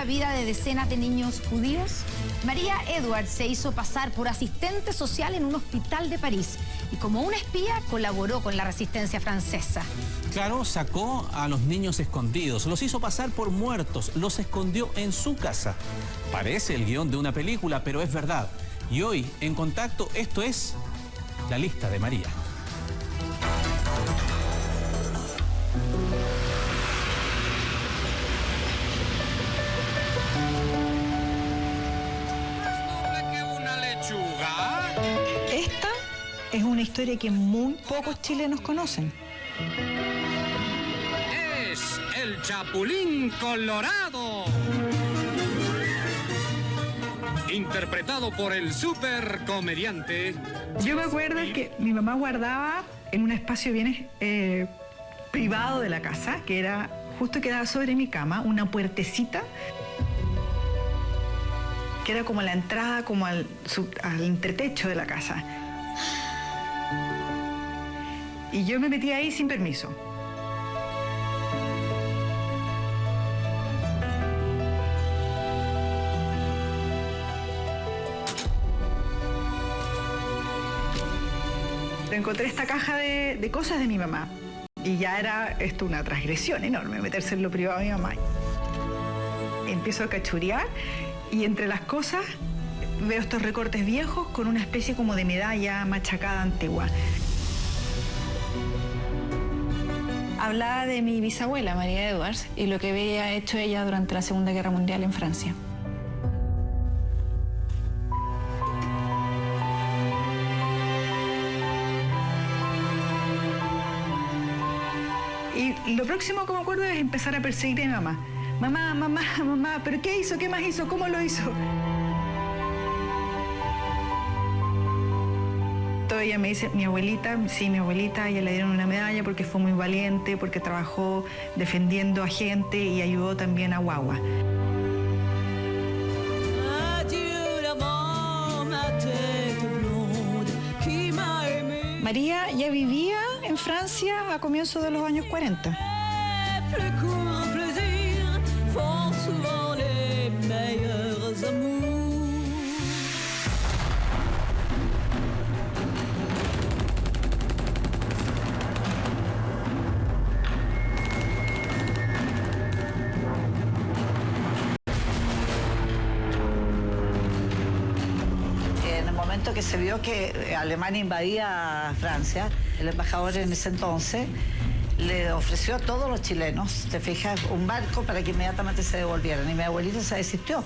vida de decenas de niños judíos? María Edwards se hizo pasar por asistente social en un hospital de París y como una espía colaboró con la resistencia francesa. Claro, sacó a los niños escondidos, los hizo pasar por muertos, los escondió en su casa. Parece el guión de una película, pero es verdad. Y hoy, en Contacto, esto es la lista de María. Esta es una historia que muy pocos chilenos conocen. Es el Chapulín Colorado. Interpretado por el supercomediante. Yo me acuerdo que mi mamá guardaba en un espacio bien privado de la casa, que era justo quedaba sobre mi cama, una puertecita que era como la entrada como al entretecho de la casa. Y yo me metí ahí sin permiso. Encontré esta caja de cosas de mi mamá. Y ya era esto una transgresión enorme, meterse en lo privado de mi mamá. Empiezo a cachurear y entre las cosas veo estos recortes viejos con una especie como de medalla machacada antigua. Hablaba de mi bisabuela, María Edwards, y lo que había hecho ella durante la Segunda Guerra Mundial en Francia. Y lo próximo que me acuerdo es empezar a perseguir a mi mamá. Mamá, mamá, mamá, ¿pero qué hizo? ¿Qué más hizo? ¿Cómo lo hizo? Ella me dice, mi abuelita, sí, mi abuelita, ella le dieron una medalla porque fue muy valiente, porque trabajó defendiendo a gente y ayudó también a Guagua. María ya vivía en Francia a comienzos de los años 40. Que se vio que Alemania invadía Francia, el embajador en ese entonces le ofreció a todos los chilenos, te fijas, un barco para que inmediatamente se devolvieran y mi abuelita se desistió.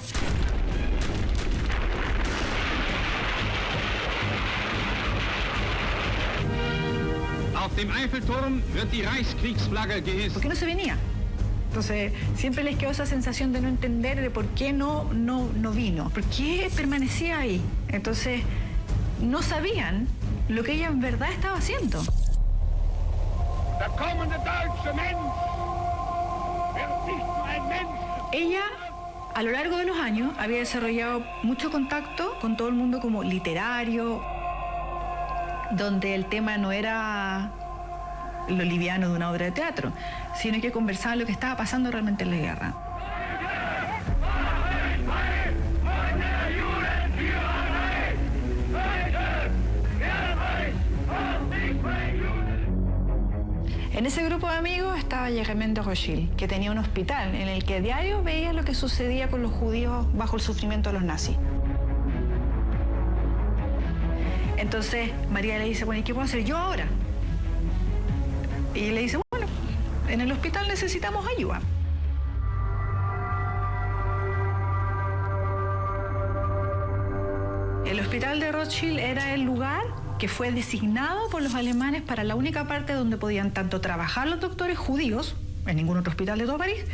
Auf dem Eiffelturm wird die Reichskriegsflagge gehisst. ¿Por qué no se venía? Entonces, siempre les quedó esa sensación de no entender de por qué no vino, por qué permanecía ahí. Entonces, no sabían lo que ella en verdad estaba haciendo. Ella, a lo largo de los años, había desarrollado mucho contacto con todo el mundo como literario, donde el tema no era lo liviano de una obra de teatro, sino que conversaban lo que estaba pasando realmente en la guerra. En ese grupo de amigos estaba Germain de Rothschild, que tenía un hospital en el que a diario veía lo que sucedía con los judíos bajo el sufrimiento de los nazis. Entonces María le dice, bueno, ¿y qué puedo hacer yo ahora? Y él le dice, bueno, en el hospital necesitamos ayuda. El hospital de Rothschild era el lugar que fue designado por los alemanes para la única parte donde podían tanto trabajar los doctores judíos, en ningún otro hospital de todo París,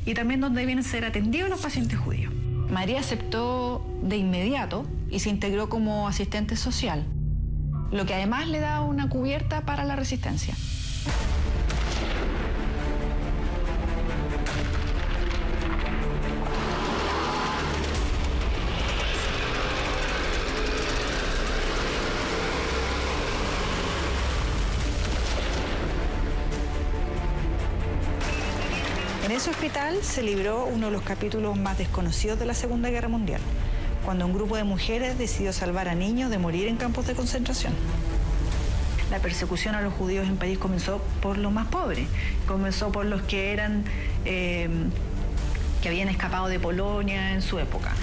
y también donde debían ser atendidos los pacientes judíos. María aceptó de inmediato y se integró como asistente social, lo que además le da una cubierta para la resistencia. ese hospital se libró uno de los capítulos más desconocidos de la Segunda Guerra Mundial, cuando un grupo de mujeres decidió salvar a niños de morir en campos de concentración. La persecución a los judíos en París comenzó por los más pobres, comenzó por los que eran, que habían escapado de Polonia en su época.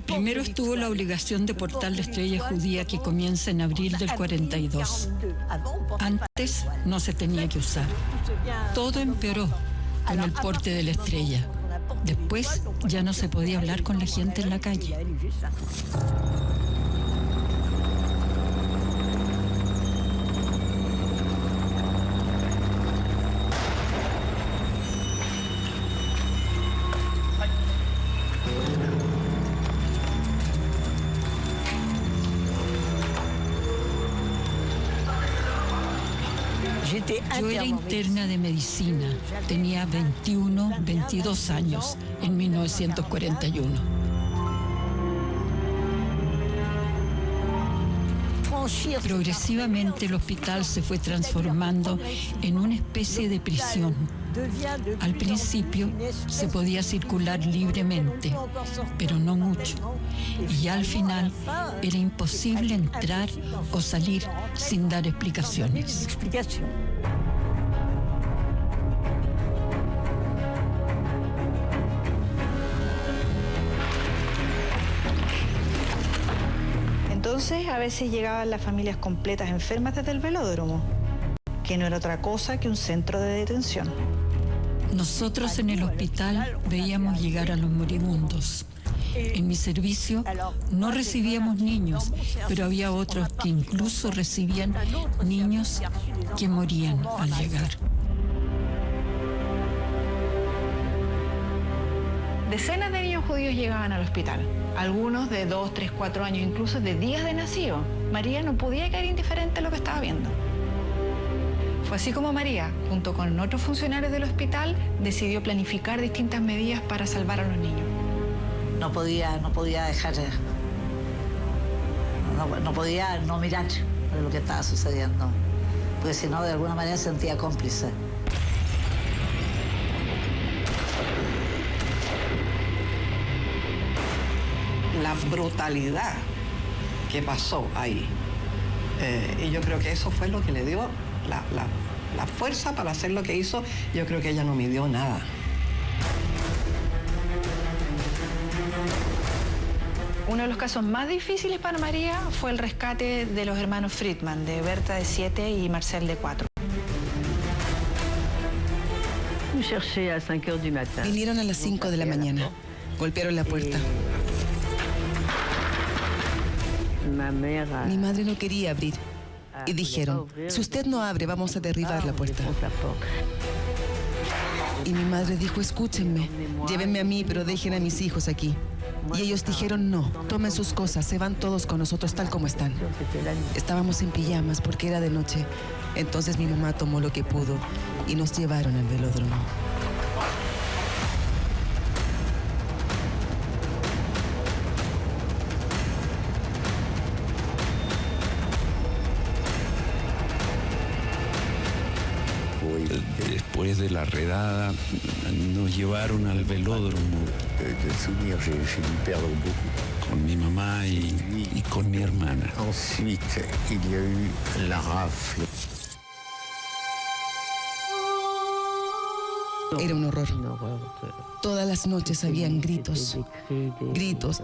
Primero estuvo la obligación de portar la estrella judía que comienza en abril del 42. Antes no se tenía que usar. Todo empeoró con el porte de la estrella. Después ya no se podía hablar con la gente en la calle. Yo era interna de medicina, tenía 21, 22 años en 1941. Progresivamente el hospital se fue transformando en una especie de prisión. Al principio se podía circular libremente, pero no mucho. Y ya al final era imposible entrar o salir sin dar explicaciones. Entonces, a veces llegaban las familias completas enfermas desde el velódromo, que no era otra cosa que un centro de detención. Nosotros en el hospital veíamos llegar a los moribundos. En mi servicio no recibíamos niños, pero había otros que incluso recibían niños que morían al llegar. Decenas de niños judíos llegaban al hospital, algunos de 2, 3, 4 años, incluso de días de nacido. María no podía quedar indiferente a lo que estaba viendo. Fue así como María, junto con otros funcionarios del hospital, decidió planificar distintas medidas para salvar a los niños. No podía dejar, no podía no mirar de lo que estaba sucediendo, porque si no, de alguna manera sentía cómplice. La brutalidad que pasó ahí. Y yo creo que eso fue lo que le dio la fuerza para hacer lo que hizo. Yo creo que ella no midió nada. Uno de los casos más difíciles para María fue el rescate de los hermanos Friedman, de Berta de 7 y Marcel de 4. Vinieron a las 5 de la mañana. Golpearon la puerta. Mi madre no quería abrir. Y dijeron, si usted no abre, vamos a derribar la puerta. Y mi madre dijo, escúchenme, llévenme a mí, pero dejen a mis hijos aquí. Y ellos dijeron, no, tomen sus cosas, se van todos con nosotros tal como están. Estábamos en pijamas porque era de noche. Entonces mi mamá tomó lo que pudo y nos llevaron al velódromo. Después de la redada nos llevaron al velódromo con mi mamá y con mi hermana. Era un horror. Todas las noches habían gritos,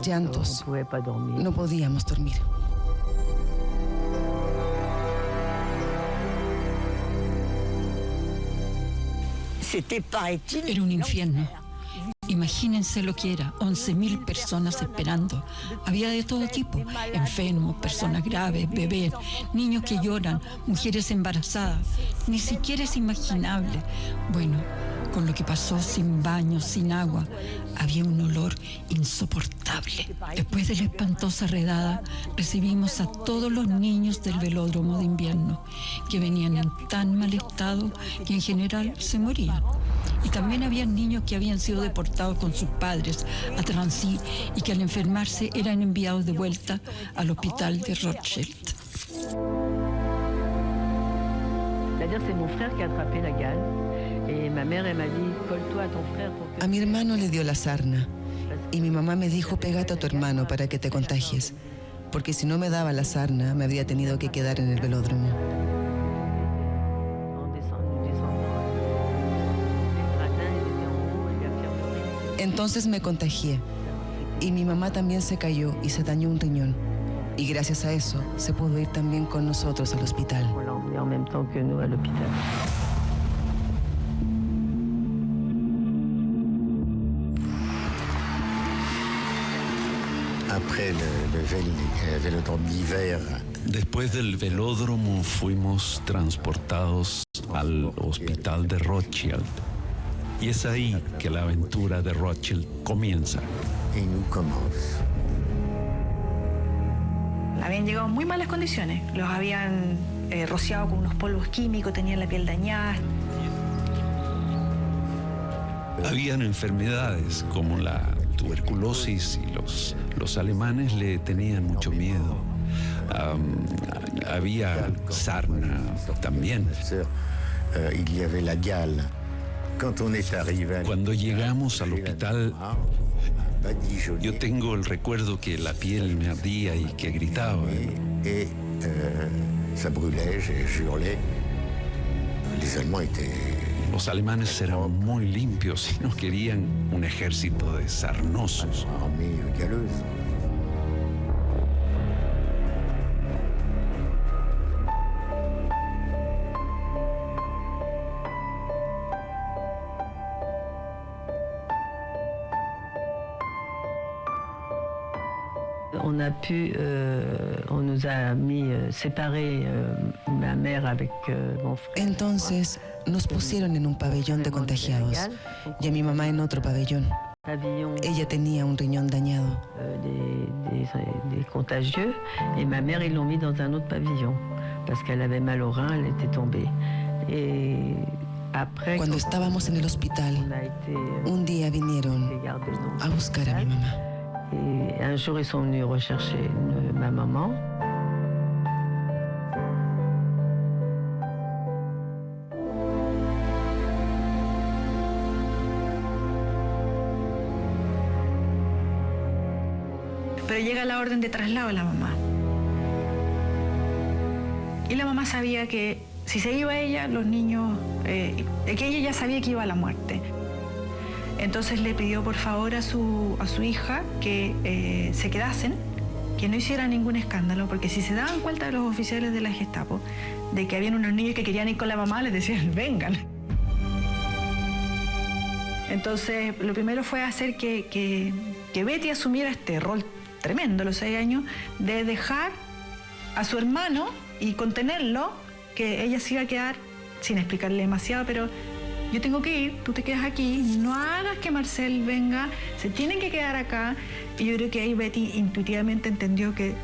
llantos. No podíamos dormir. Era un infierno. Imagínense lo que era, 11.000 personas esperando. Había de todo tipo, enfermos, personas graves, bebés, niños que lloran, mujeres embarazadas. Ni siquiera es imaginable. Bueno, con lo que pasó sin baño, sin agua, había un olor insoportable. Después de la espantosa redada, recibimos a todos los niños del velódromo de invierno, que venían en tan mal estado que en general se morían. Y también había niños que habían sido deportados con sus padres a Drancy y que al enfermarse eran enviados de vuelta al hospital de Rothschild. A mi hermano le dio la sarna y mi mamá me dijo, pégate a tu hermano para que te contagies, porque si no me daba la sarna me habría tenido que quedar en el velódromo. Entonces me contagié y mi mamá también se cayó y se dañó un riñón. Y gracias a eso se pudo ir también con nosotros al hospital. Después del velódromo fuimos transportados al hospital de Rothschild. Y es ahí que la aventura de Rothschild comienza. Habían llegado en muy malas condiciones. Los habían rociado con unos polvos químicos, tenían la piel dañada. Habían enfermedades como la tuberculosis y los alemanes le tenían mucho miedo. Había sarna también. Cuando llegamos al hospital, yo tengo el recuerdo que la piel me ardía y que gritaba. Los alemanes eran muy limpios y no querían un ejército de sarnosos. Entonces nos pusieron en un pabellón de contagiados y a mi mamá en otro pabellón. Ella tenía un riñón dañado. Des contagieux et ma mère ils l'ont mis dans un autre pavillon parce qu'elle avait mal au rein, elle était tombée. Et après, cuando estábamos en el hospital, un día vinieron a buscar a mi mamá. Et un jour ils sont venus rechercher ma maman. Pero llega la orden de traslado a la mamá. Y la mamá sabía que si se iba ella, los niños, que ella ya sabía que iba a la muerte. Entonces le pidió por favor a su hija que se quedasen, que no hicieran ningún escándalo, porque si se daban cuenta los oficiales de la Gestapo de que habían unos niños que querían ir con la mamá, les decían, vengan. Entonces, lo primero fue hacer que Betty asumiera este rol tremendo, a los 6 años, de dejar a su hermano y contenerlo, que ella se iba a quedar, sin explicarle demasiado, pero yo tengo que ir, tú te quedas aquí, no hagas que Marcel venga, se tienen que quedar acá. Y yo creo que ahí Betty intuitivamente entendió que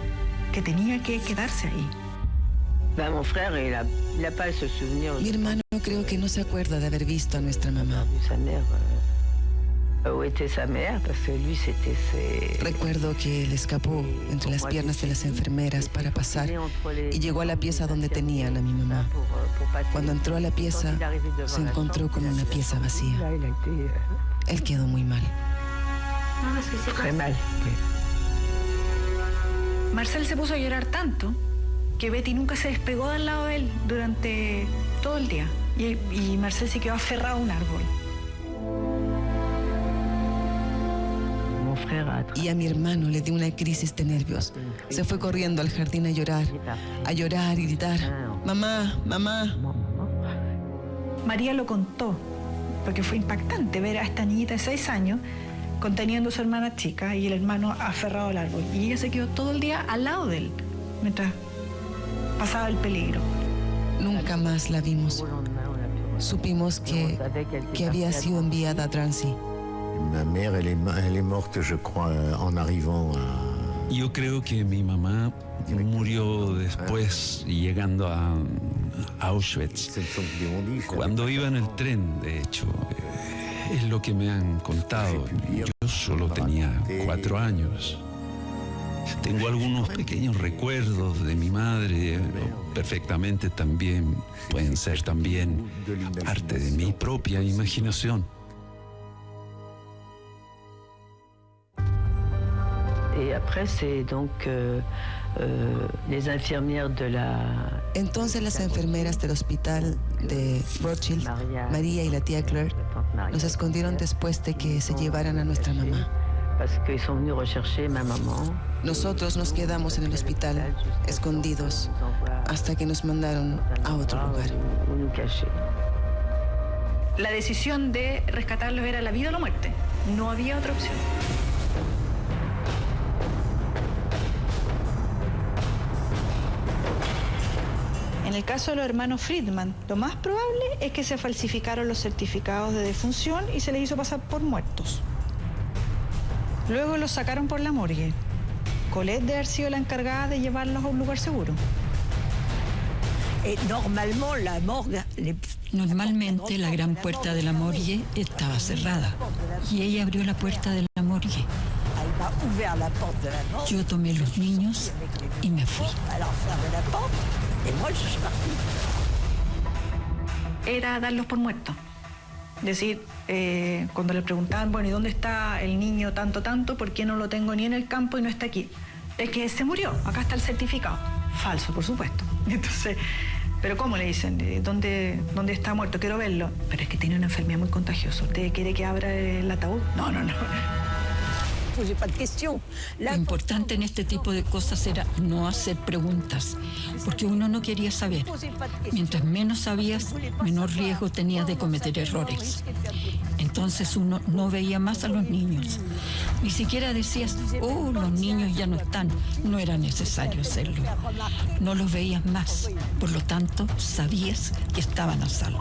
tenía que quedarse ahí. Mi hermano creo que no se acuerda de haber visto a nuestra mamá. Recuerdo que él escapó entre las piernas de las enfermeras para pasar y llegó a la pieza donde tenían a mi mamá. Cuando entró a la pieza, se encontró con una pieza vacía. Él quedó muy mal. Marcel se puso a llorar tanto que Betty nunca se despegó del lado de él durante todo el día. Y Marcel se quedó aferrado a un árbol. Y a mi hermano le dio una crisis de nervios. Se fue corriendo al jardín a llorar y gritar, mamá, mamá. María lo contó, porque fue impactante ver a esta niñita de 6 años conteniendo a su hermana chica y el hermano aferrado al árbol. Y ella se quedó todo el día al lado de él, mientras pasaba el peligro. Nunca más la vimos. Supimos que había sido enviada a Drancy. Yo creo que mi mamá murió después llegando a Auschwitz. Cuando iba en el tren, de hecho, es lo que me han contado. Yo solo tenía 4 años. Tengo algunos pequeños recuerdos de mi madre, perfectamente también, pueden ser también parte de mi propia imaginación. Et après, c'est donc les infirmières de la... Entonces las enfermeras del hospital de Rothschild, María y la tía Claire, nos escondieron después de que se llevaran a nuestra mamá. Parce qu'ils sont venus rechercher ma maman. Nosotros nos quedamos en el hospital, escondidos, hasta que nos mandaron a otro lugar. La decisión de rescatarlos era la vida o la muerte. No había otra opción. En el caso de los hermanos Friedman, lo más probable es que se falsificaron los certificados de defunción y se les hizo pasar por muertos. Luego los sacaron por la morgue. Colette debe haber sido la encargada de llevarlos a un lugar seguro. Normalmente la gran puerta de la morgue estaba cerrada y ella abrió la puerta de la morgue. Yo tomé los niños y me fui. Era darlos por muertos. Es decir, cuando le preguntaban, bueno, ¿y dónde está el niño tanto, ¿por qué no lo tengo ni en el campo y no está aquí? Es que se murió, acá está el certificado. Falso, por supuesto. Entonces, ¿pero cómo le dicen? ¿Dónde está muerto? Quiero verlo. Pero es que tiene una enfermedad muy contagiosa. ¿Usted quiere que abra el ataúd? No. Lo importante en este tipo de cosas era no hacer preguntas, porque uno no quería saber. Mientras menos sabías, menor riesgo tenías de cometer errores. Entonces uno no veía más a los niños. Ni siquiera decías, oh, los niños ya no están. No era necesario hacerlo. No los veías más. Por lo tanto, sabías que estaban a salvo.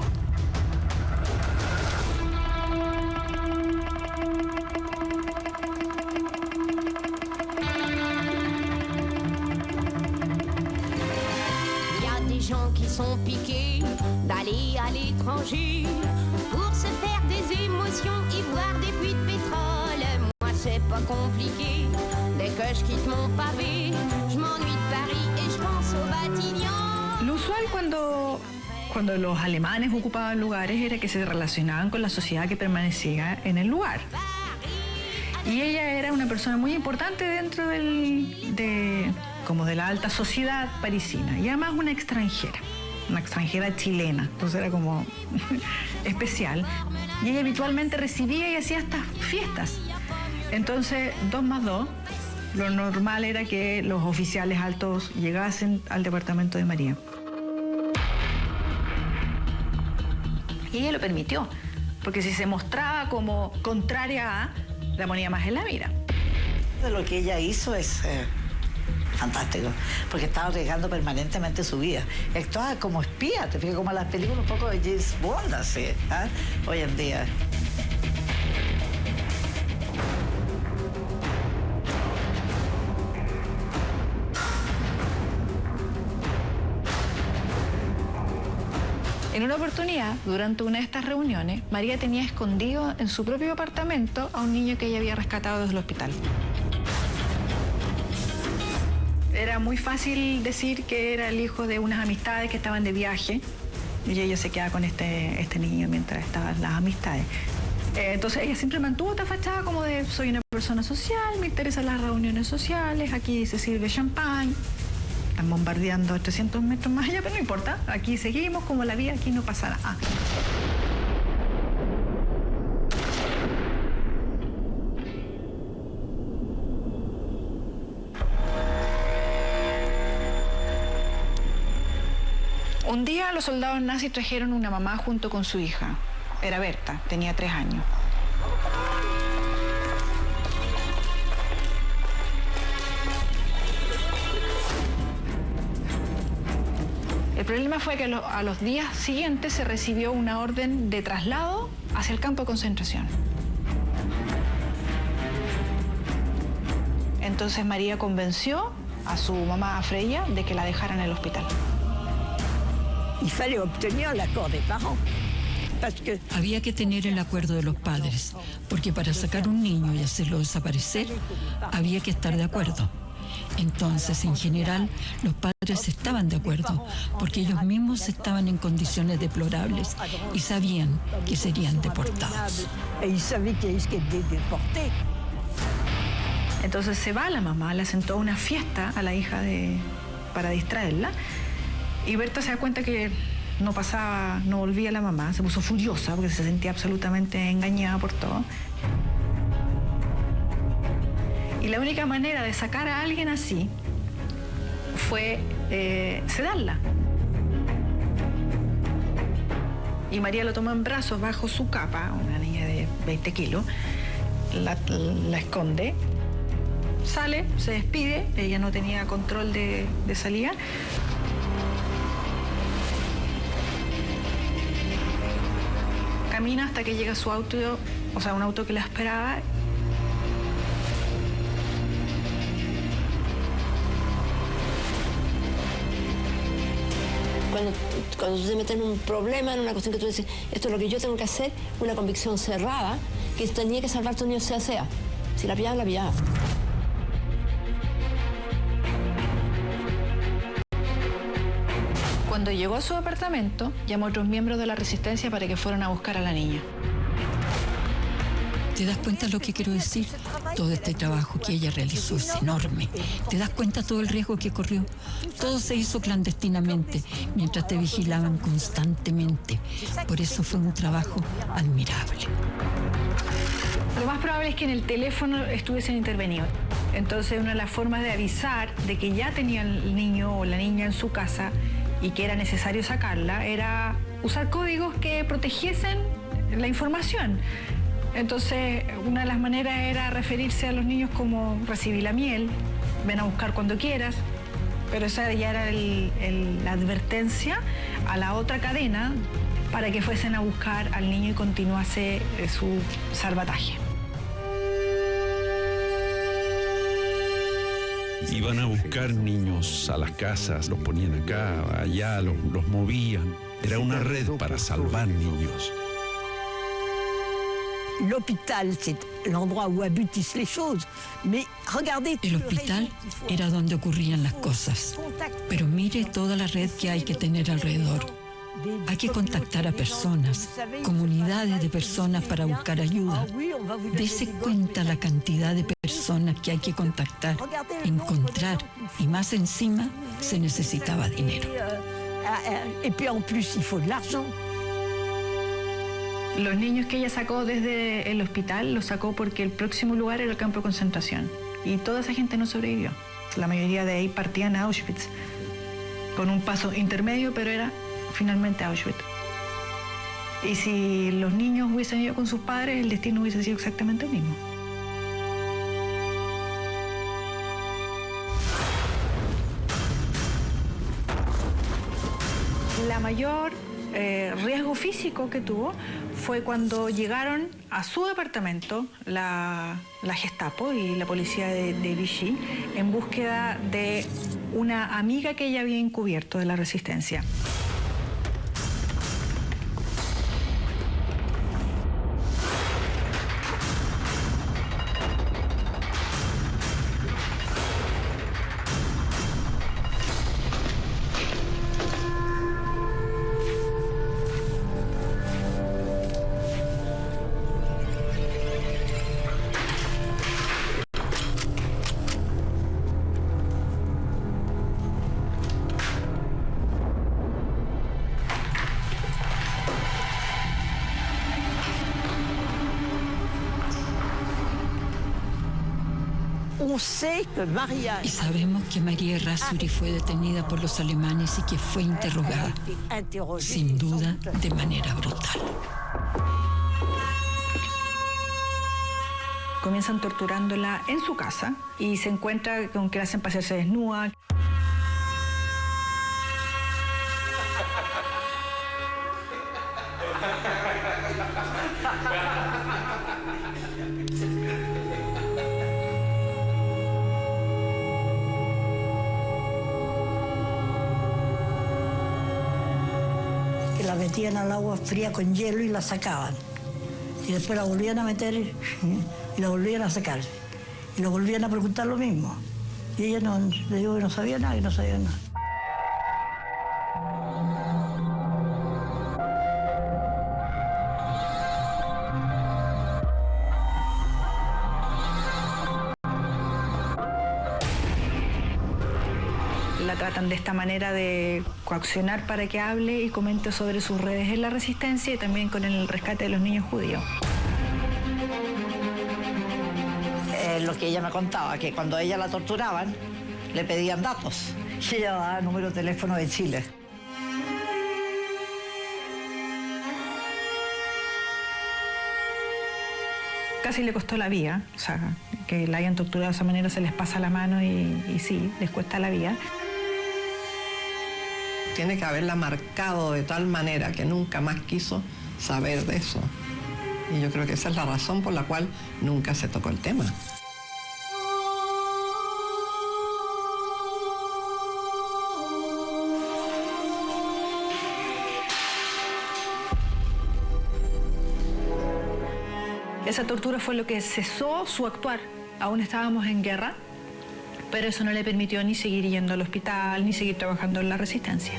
Sont piqués d'aller à l'étranger pour se faire des émotions y voir des puits de pétrole. Moi c'est pas compliqué, dès que je quitte mon pavé, je m'ennuie de Paris et je pense au Batignolles. Lo usual cuando los alemanes ocupaban lugares era que se relacionaban con la sociedad que permanecía en el lugar. Y ella era una persona muy importante dentro de la alta sociedad parisina y además una extranjera chilena, entonces era como especial. Y ella habitualmente recibía y hacía estas fiestas. Entonces, 2 más 2, lo normal era que los oficiales altos llegasen al departamento de María. Y ella lo permitió, porque si se mostraba como contraria a, la ponía más en la mira. Lo que ella hizo es fantástico, porque estaba arriesgando permanentemente su vida. Actuaba como espía, te fijas, como en las películas un poco de James Bond, así, ¿eh? Hoy en día. En una oportunidad, durante una de estas reuniones, María tenía escondido en su propio apartamento a un niño que ella había rescatado desde el hospital. Era muy fácil decir que era el hijo de unas amistades que estaban de viaje y ella se queda con este niño mientras estaban las amistades. Entonces ella siempre mantuvo esta fachada como de soy una persona social, me interesan las reuniones sociales, aquí se sirve champán. Están bombardeando 300 metros más allá, pero no importa. Aquí seguimos como la vida, aquí no pasa nada. Un día los soldados nazis trajeron una mamá junto con su hija. Era Berta, tenía 3 años. El problema fue que a los días siguientes se recibió una orden de traslado hacia el campo de concentración. Entonces María convenció a su mamá, a Freya, de que la dejaran en el hospital. Había que tener el acuerdo de los padres, porque para sacar un niño y hacerlo desaparecer, había que estar de acuerdo. Entonces, en general, los padres estaban de acuerdo, porque ellos mismos estaban en condiciones deplorables y sabían que serían deportados. Entonces se va la mamá, le asentó una fiesta a la hija para distraerla, y Berta se da cuenta que no volvía la mamá, se puso furiosa porque se sentía absolutamente engañada por todo. Y la única manera de sacar a alguien así fue sedarla. Y María lo tomó en brazos bajo su capa, una niña de 20 kilos, la esconde, sale, se despide, ella no tenía control de salida. Camina hasta que llega a su auto, o sea, un auto que la esperaba. Cuando tú te metes en un problema, en una cuestión que tú dices, esto es lo que yo tengo que hacer, una convicción cerrada, que tenía que salvar a tu niño sea. Si la pillaba, la pillaba. Cuando llegó a su apartamento, llamó a otros miembros de la resistencia para que fueran a buscar a la niña. ¿Te das cuenta de lo que quiero decir? Todo este trabajo que ella realizó es enorme. ¿Te das cuenta todo el riesgo que corrió? Todo se hizo clandestinamente, mientras te vigilaban constantemente. Por eso fue un trabajo admirable. Lo más probable es que en el teléfono estuviesen intervenido. Entonces, una de las formas de avisar de que ya tenía el niño o la niña en su casa y que era necesario sacarla, era usar códigos que protegiesen la información. Entonces, una de las maneras era referirse a los niños como recibí la miel, ven a buscar cuando quieras, pero esa ya era la advertencia a la otra cadena para que fuesen a buscar al niño y continuase su salvataje. Iban a buscar niños a las casas, los ponían acá, allá, los movían. Era una red para salvar niños. El hospital era donde ocurrían las cosas. Pero mire toda la red que hay que tener alrededor. Hay que contactar a personas, comunidades de personas para buscar ayuda. Dese cuenta la cantidad de personas que hay que contactar, encontrar, y más encima se necesitaba dinero. Los niños que ella sacó desde el hospital los sacó porque el próximo lugar era el campo de concentración. Y toda esa gente no sobrevivió. La mayoría de ahí partían a Auschwitz, con un paso intermedio, pero era finalmente Auschwitz. Y si los niños hubiesen ido con sus padres, el destino hubiese sido exactamente el mismo. La mayor riesgo físico que tuvo fue cuando llegaron a su departamento la Gestapo y la policía de Vichy en búsqueda de una amiga que ella había encubierto de la resistencia. Y sabemos que María Errázuriz fue detenida por los alemanes y que fue interrogada, sin duda, de manera brutal. Comienzan torturándola en su casa y se encuentra con que la hacen pasearse desnuda. La metían al agua fría con hielo y la sacaban. Y después la volvían a meter y la volvían a sacar. Y lo volvían a preguntar lo mismo. Y ella no, le digo que no sabía nada, que no sabía nada. La tratan de esta manera de coaccionar para que hable y comente sobre sus redes en la resistencia y también con el rescate de los niños judíos. Lo que ella me contaba, que cuando a ella la torturaban, le pedían datos y ella daba número de teléfono de Chile. Casi le costó la vida, o sea, que la hayan torturado de esa manera se les pasa la mano y sí, les cuesta la vida. Tiene que haberla marcado de tal manera que nunca más quiso saber de eso. Y yo creo que esa es la razón por la cual nunca se tocó el tema. Esa tortura fue lo que cesó su actuar. Aún estábamos en guerra, pero eso no le permitió ni seguir yendo al hospital, ni seguir trabajando en la resistencia.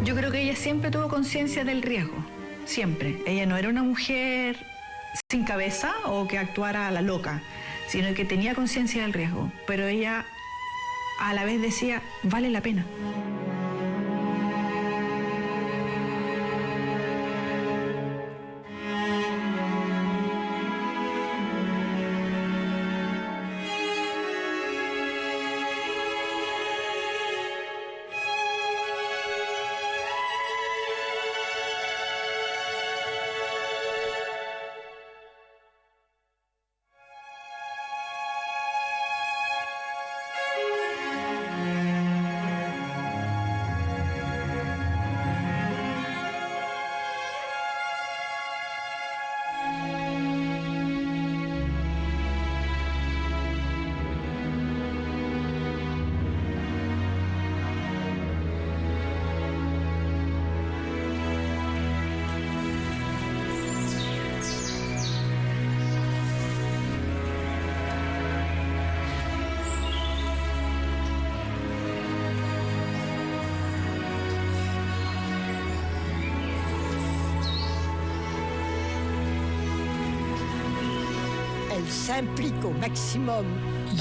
Yo creo que ella siempre tuvo conciencia del riesgo, siempre. Ella no era una mujer sin cabeza o que actuara a la loca, sino que tenía conciencia del riesgo, pero ella a la vez decía, vale la pena.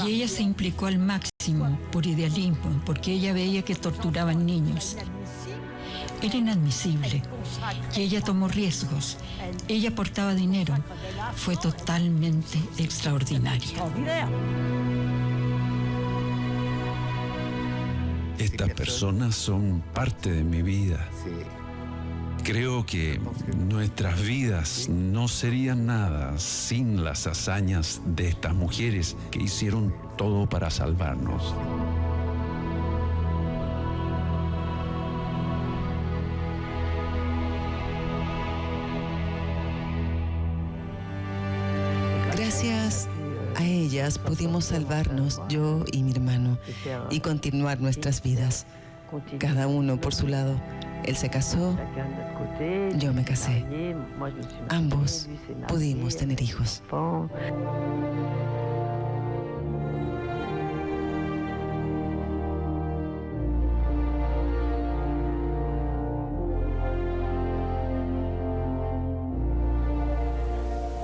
Y ella se implicó al máximo por idealismo, porque ella veía que torturaban niños. Era inadmisible. Y ella tomó riesgos. Ella aportaba dinero. Fue totalmente extraordinaria. Estas personas son parte de mi vida. Creo que nuestras vidas no serían nada sin las hazañas de estas mujeres que hicieron todo para salvarnos. Gracias a ellas pudimos salvarnos, yo y mi hermano, y continuar nuestras vidas, cada uno por su lado. Él se casó, yo me casé. Ambos pudimos tener hijos.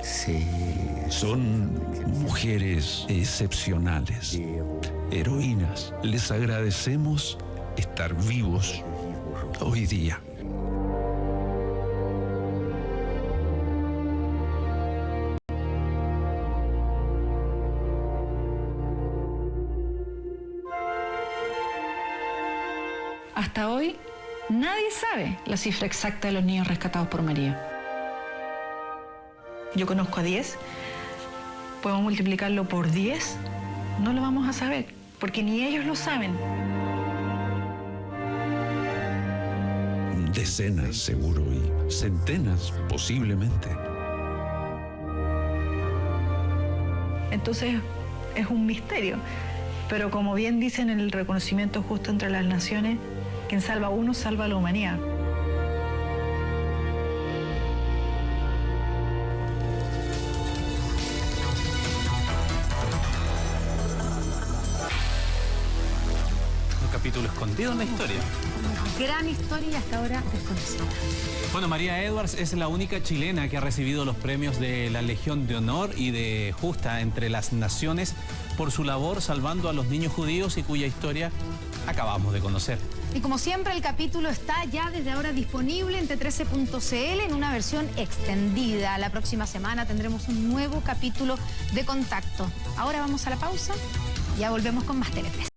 Sí. Son mujeres excepcionales, heroínas. Les agradecemos estar vivos hoy día. Hasta hoy, nadie sabe la cifra exacta de los niños rescatados por María. Yo conozco a 10, podemos multiplicarlo por 10, no lo vamos a saber, porque ni ellos lo saben. Decenas seguro y centenas posiblemente. Entonces es un misterio, pero como bien dicen en el reconocimiento justo entre las naciones, quien salva a uno salva a la humanidad. capítulo escondido en la historia. Gran historia y hasta ahora desconocida. Bueno, María Edwards es la única chilena que ha recibido los premios de la Legión de Honor y de Justa entre las Naciones por su labor salvando a los niños judíos y cuya historia acabamos de conocer. Y como siempre, el capítulo está ya desde ahora disponible en T13.cl en una versión extendida. La próxima semana tendremos un nuevo capítulo de Contacto. Ahora vamos a la pausa, ya volvemos con más Tele13.